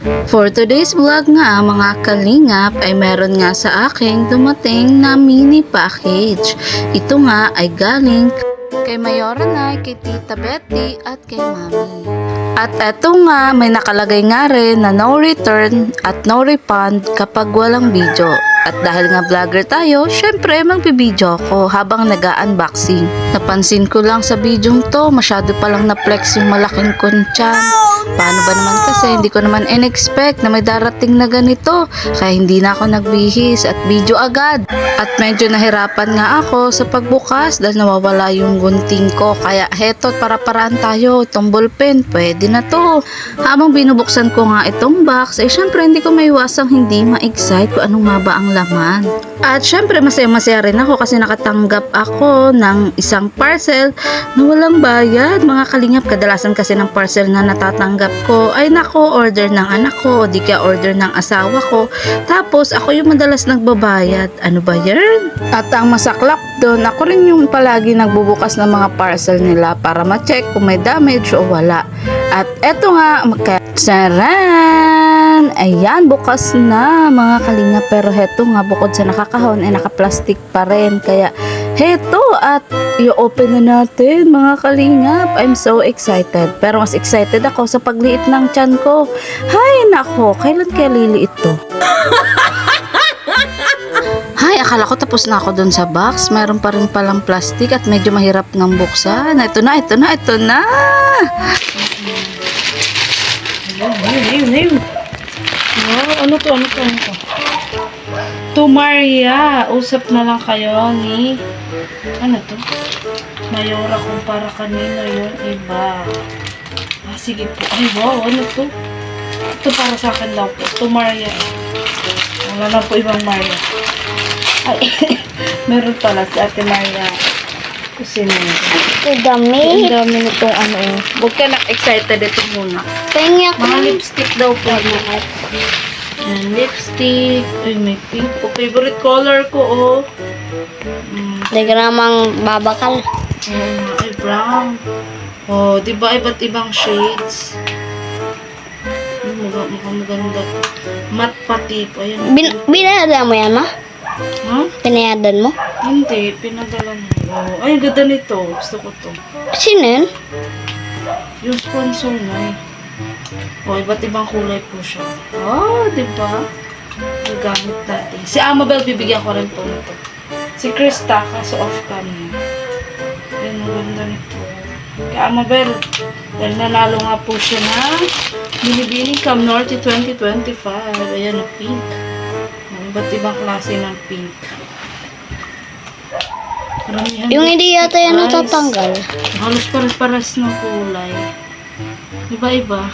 For today's vlog nga mga kalingap ay meron nga sa akin dumating na mini package. Ito nga ay galing kay Mayora Nay, kay Tita Betty at kay Mami. At eto nga may nakalagay nga rin na no return at no refund kapag walang video. At dahil nga vlogger tayo, syempre magbibideo ako habang nag-unboxing. Napansin ko lang sa bidyong to, masyado palang na-flex yung malaking kuntyan. Paano ba naman kasi hindi ko naman in-expect na may darating na ganito. Kaya hindi na ako nagbihis at video agad. At medyo nahirapan nga ako sa pagbukas dahil nawawala yung gunting ko. Kaya heto, para-paraan tayo. Itong ballpen, pwede na to. Habang binubuksan ko nga itong box, syempre hindi ko maiwasang hindi ma-excite kung ano nga ba ang laman. At syempre masaya-masaya rin ako kasi nakatanggap ako ng isang parcel na walang bayad. Mga kalingap, kadalasan kasi ng parcel na natatanggap ko ay order ng anak ko o di kaya order ng asawa ko. Tapos ako yung madalas nagbabayad. Ano ba yan? At ang masaklap doon, ako rin yung palagi nagbubukas ng mga parcel nila para ma-check kung may damage o wala. At eto nga, Charan! Ayan, bukas na mga kalingap. Pero heto nga, bukod sa nakakahon ay nakaplastic pa rin. Kaya heto, at i-open na natin mga kalingap. I'm so excited. Pero mas excited ako sa pagliit ng tiyan ko. Hay nako, kailan kaya liliit to? Hay, akala ko tapos na ako dun sa box. Meron pa rin palang plastic at medyo mahirap ng buksan. Ito na. Ayun. Oh, ano to? To Maria, usap na lang kayo ni ano to? Mayora kumpara kanino yun, iba. Sige po. Ay, wow, ano to? Ito para sa akin daw po. To Maria. Wala na po ibang Maria. Ay, meron pala si Ate Maria. Kasi Ang dami. ang dami nitong ano. Huwag ka na excited ito muna. Pengi ako. Mga lipstick daw po. Ayan, lipstick. Ay, may pink po. Favorite color ko, oh. Hindi ka namang babakal. Ay, brown. Oh, diba iba't ibang shades? Mukhang maganda. Matte pati po. Ayan. Binayadan mo yan, ma? Huh? Pinayadan mo? Hindi, pinadala mo. Oh, ay, ganda nito. Gusto ko to. Sino yun? Yung sponsor na eh. Oh, iba't ibang kulay po siya. Oh, diba? Gagamit natin. Si Amabel, bibigyan ko rin po nito. Si Krista, kaso off-cam niya. Yan, ang ganda nito. Kaya Amabel, dahil nanalo nga po siya na Binibining Cam Norte 2025. Ayan, na pink. Iba't ibang klase ng pink. Maramihan Yung hindi yata yan guys. natatanggal. Halos pares-pares ng kulay. Iba-iba.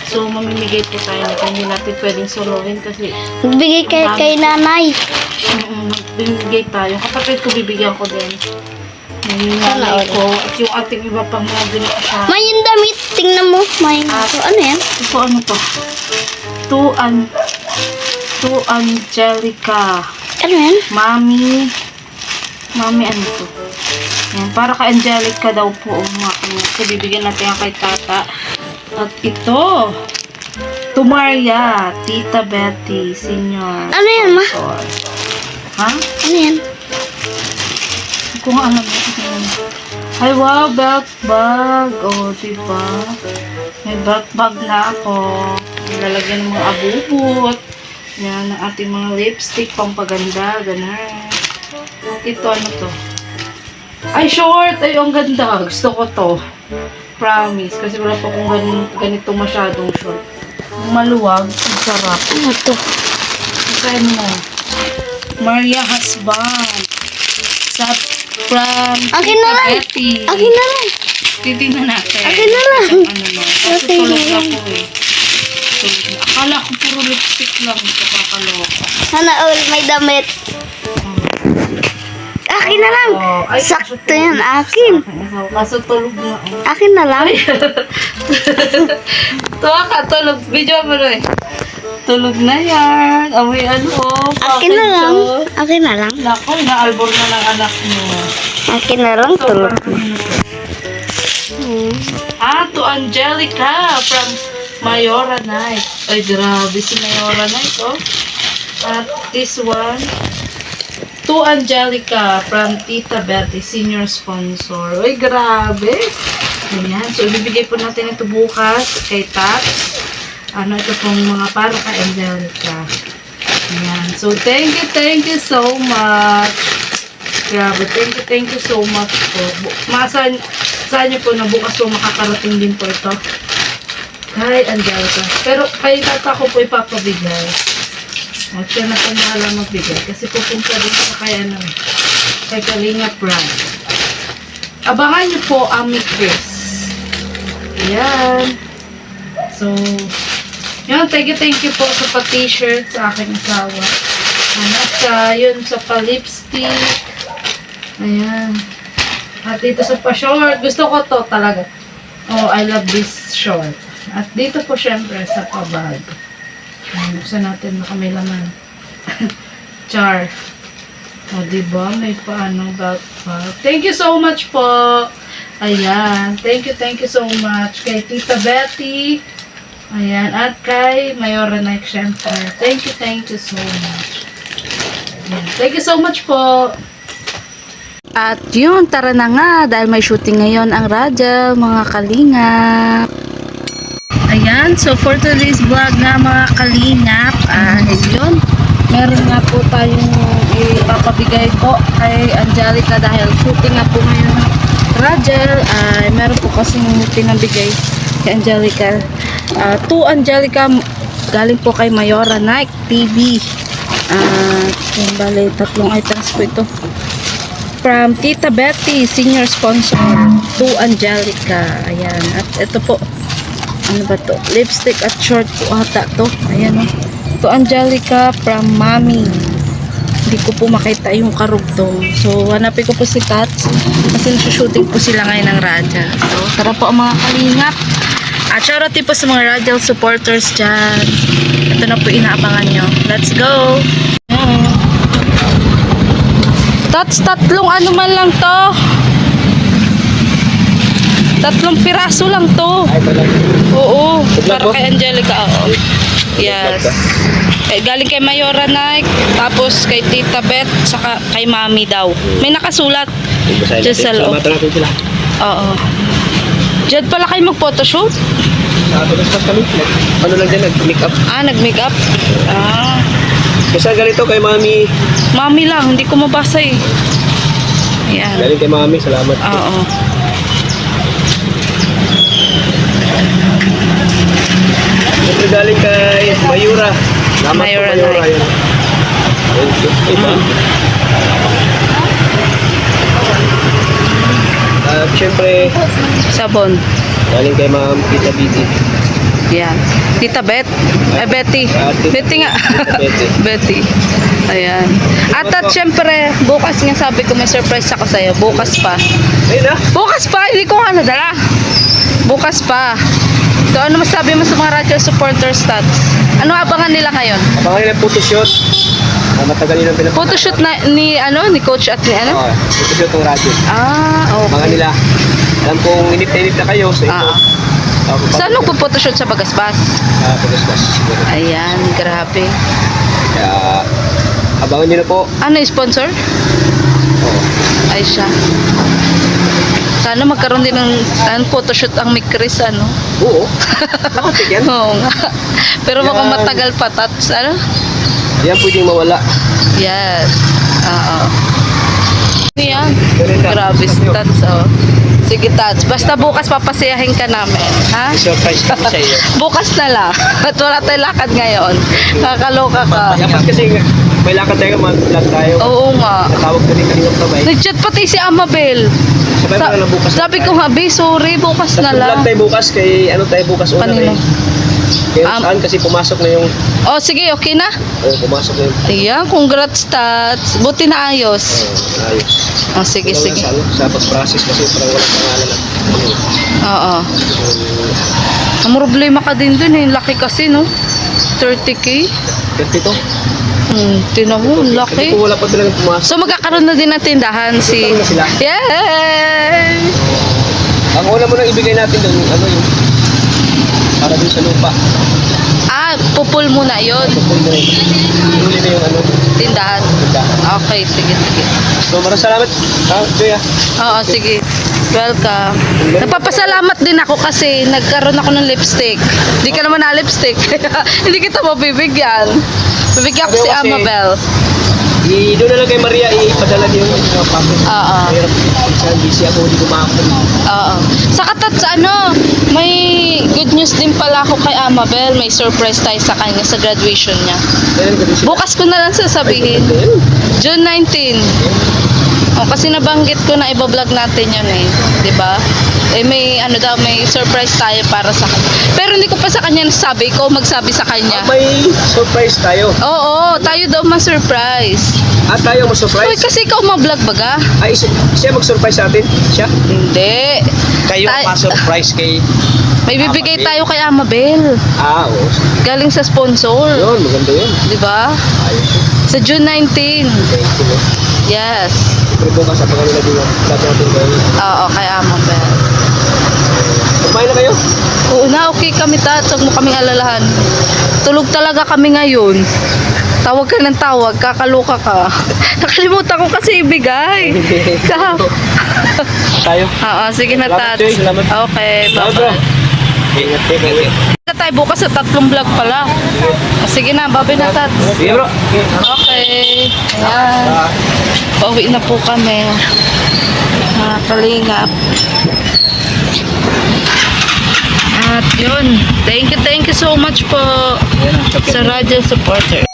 So, mamimigay po tayo na hindi natin pwedeng solohin kasi Magbigay kay nanay. bibigay tayo. Kapatid ko, bibigyan ko din. Yung Sana nanay ko at yung ating iba pang nabili ko siya. May yung damit. Tingnan mo. May ano yan? Ito ano to? To Angelica. Ano yan? Mami ano to? Yan, para kay Angelica daw po mga kanya. So, bibigyan natin yan kay tata. At ito, to Maria, Tita Betty, Senior. Ano yan, ma? Sponsor. Ha? Ano yan? Kung alam mo. Ay, wow, belt bag. O, diba? May belt bag na ako. Nilalagyan ng mga abubot. Yan, ang ating mga lipstick, pampaganda, ganun. At ito, ano to? Ay, short! Ay, ang ganda. Gusto ko to. Promise. Kasi wala pa akong ganito masyadong short. Maluwag. Ang sarap. Ano to? Saan mo? Maria Husband. From Akin na lang. Betty. Akin na lang. Titingnan natin. Akin na lang. Ano na. Kasi Akin tulog na na lang. po eh. Tulog na. Akala ko puro lipstick lang. Kakaloka. Sana all may damit. Akin na lang. Oh, ay, Sakto yan. Akin. Kaso tulog na. Akin na lang. Tuwa ka, tulog. Video mo na eh. Tulog na yan. Amoy ano. Akin na lang. Akin na lang. Nako, inaalbor na ng anak mo. Akin na lang. Tulog na. To Angelica from Mayora Night. Ay, grabe si Mayora Night, oh. At this one, to Angelica from Tita Betty, senior sponsor. Ay, grabe. Ayan. So, ibibigay po natin ito bukas kay Tats. Ito pong mga para kay Angelica. Ayan. So, thank you so much. Grabe, thank you so much po. Saan niyo po na bukas po makakarating din po ito? Kay Angelica. Pero kay tata ko po ipapabigay. O, siya na po bahala magbigay. Kasi pupunta din sa kay Kalinga Brand. Abangan niyo po ang Chris. Ayan. So, yun, thank you po sa pa-t-shirt sa aking asawa. Yun, sa pa-lipstick. Ayan. At dito sa pa-short. Gusto ko to talaga. Oh, I love this short. At dito po syempre sa pa-bag. Buksan natin, baka may laman. Char. O, diba? May paano belt bag. Thank you so much po. Ayan. Thank you so much. Kay Tita Betty. Ayan. At kay Mayora Night, syempre. Thank you so much. Ayan. Thank you so much po. At yun, tara na nga. Dahil may shooting ngayon ang Rajal, mga kalingap. Ayan, so for today's vlog nga mga kalingap, yun, meron nga po tayong ipapabigay po kay Angelica dahil shooting nga po ngayon ng Rajal. Meron po kasing pinabigay kay Angelica. To Angelica, galing po kay Mayora Night TV. Yung bali, 3 items po ito. From Tita Betty, senior sponsor, to Angelica. Ayan, at ito po. Ano ba to? Lipstick at short po ata to. Ayan o. To Angelica from Mommy. Hindi ko po makita yung karugtong. So, hanapin ko po si Tats. Kasi nasushooting po sila ngayon ng Raja. So, tara po ang mga kalingap. At shoutout din po sa mga Rajal supporters dyan. Ito na po inaabangan nyo. Let's go! Ayan. Tats, 3 ano man lang to. 3 piraso lang to. Ay, talaga. Oo, Vlog para mo? kay Angelica, oo. Yes. Galing kay Mayora Night, tapos kay Tita Beth, saka kay Mami daw. May nakasulat. Just sa loob. Salamatan natin sila. Oo. Diyan pala kayo mag-photoshoot? Sa tugas pas kami. Ano lang dyan, nag-make up. Nag-make up? Kasi ganito kay Mami. Mami lang, hindi ko mabasa eh. Ayan. Galing kay Mami, salamat. Oo. Siyempre galing kay Mayura. Salamat Mayura po Mayura. Night. Yun. Ito. At siyempre, Sabon. galing kay Ma'am Tita Biti. Ayan. Tita Beth? Betty. Betty nga. Tita Betty. Betty. Ayan. At syempre, bukas nga sabi ko may surprise ako sa'yo. Bukas pa. Ayun na. Bukas pa! Hindi ko nga nadala. Bukas pa. So, ano masabi mo sa mga Rajal supporters, Tats? Ano abangan nila ngayon? Abangan nila photoshoot. Matagal yun ang pinapagawa. Photoshoot na ni Coach at ni ano? Oo, photoshoot ng radyo. Okay. Abangan nila. Alam kong init-init na kayo sa ito. Saan magpo-photoshoot sa Bagasbas? Pagaspas. Ayan, grabe. Kaya, abangan nyo na po. Ano yung sponsor? Oo. Ay siya. Sana magkaroon din ng photoshoot ang Mick Chris, ano? Oo. Nakatik yan. Oo nga. Pero baka Yan. matagal pa, Tats. Ano? Yan pwedeng mawala. Yes. Oo. Yan. Ganun na. Grabe si Tats, oh. Sige, Tats. Basta bukas papasiyahin ka namin. Ha? Surprise kami sa iyo. Bukas na lang. At wala tayong lakad ngayon. Kakaloka ka. Dapat kasi may lakad tayo, mag-vlog tayo. Oo nga. Tawag ko rin kanina kamay. Nag-chat pati si Amabel. Sabay pa lang bukas. Sabi ko nga, Bi, sorry, bukas na lang. Vlog tayo bukas kay ano tayo bukas una Kanino? kay saan kasi pumasok na yung Oh, sige, okay na. pumasok na yung Ayan, congrats, Tats. Buti na ayos. ayos. Oh, sige, Wala sige. Sa, sa pag-process kasi parang walang pangalan at Oo. Ang problema ka din dun eh. Laki kasi, no? 30K. 32. Tinan mo, Kasi laki. kung wala pa talagang pumasok. So, magkakaroon na din ng tindahan si... Magkakaroon na sila. Yay! Ang una mo nang ibigay natin doon, ano yung Para dun sa lupa. Pupul muna yon. Pupul mo rin. Huli na yung ano. Tindahan. Tindahan. Okay, sige. So, maraming salamat. Joy Oo, sige. Welcome. Nagpapasalamat din ako kasi nagkaroon ako ng lipstick. Hindi ka naman na lipstick. Hindi kita mabibigyan. Bibigyan ko si Kasi- Amabel. Doon na lang kay Maria ipadala niyo yung mga packet. Oo. Mahirap. Minsan busy ako, hindi ko makakapag. Oo. Sa katat sa ano, may good news din pala ako kay Amabel. May surprise tayo sa kanya sa graduation niya. Kailan ko din sila. Bukas ko na lang sasabihin. June 19. Kasi nabanggit ko na iba-vlog natin yun eh. 'Di ba? May ano daw, may surprise tayo para sa kanya. Pero hindi ko pa sa kanya nasabi, ikaw magsabi sa kanya. May surprise tayo. Oo, tayo daw ma-surprise. At tayo Uy, mag-surprise. kasi ikaw ma-vlog baga? Ay, siya mag-surprise sa atin? Siya? Hindi. Kayo Tay- ma-surprise kay... May bibigay Amabel. tayo kay Amabel. Oo. Galing sa sponsor. Yun, maganda yun. 'Di ba? Ayos yun. Sa June 19. Thank you. Yes. Pero bukas sa pagkanila din yung lahat natin kayo. Oo, kay Amabel. Kumain na kayo? Oo na, okay kami Huwag mo kaming alalahan. Tulog talaga kami ngayon. Tawag ka ng tawag, kakaloka ka. Nakalimutan ko kasi ibigay. Tayo. Oo, sige na Salamat, Tats. Joy. Salamat. Okay, Salamat, bro. bye-bye. Ingat kayo. Na tayo bukas sa 3 vlog pala. Sige na, bye na Tats. Sige bro. Okay. Ayan. Pauwi na po kami. Kalingap. At yun, thank you so much po sa Radyo Supporter.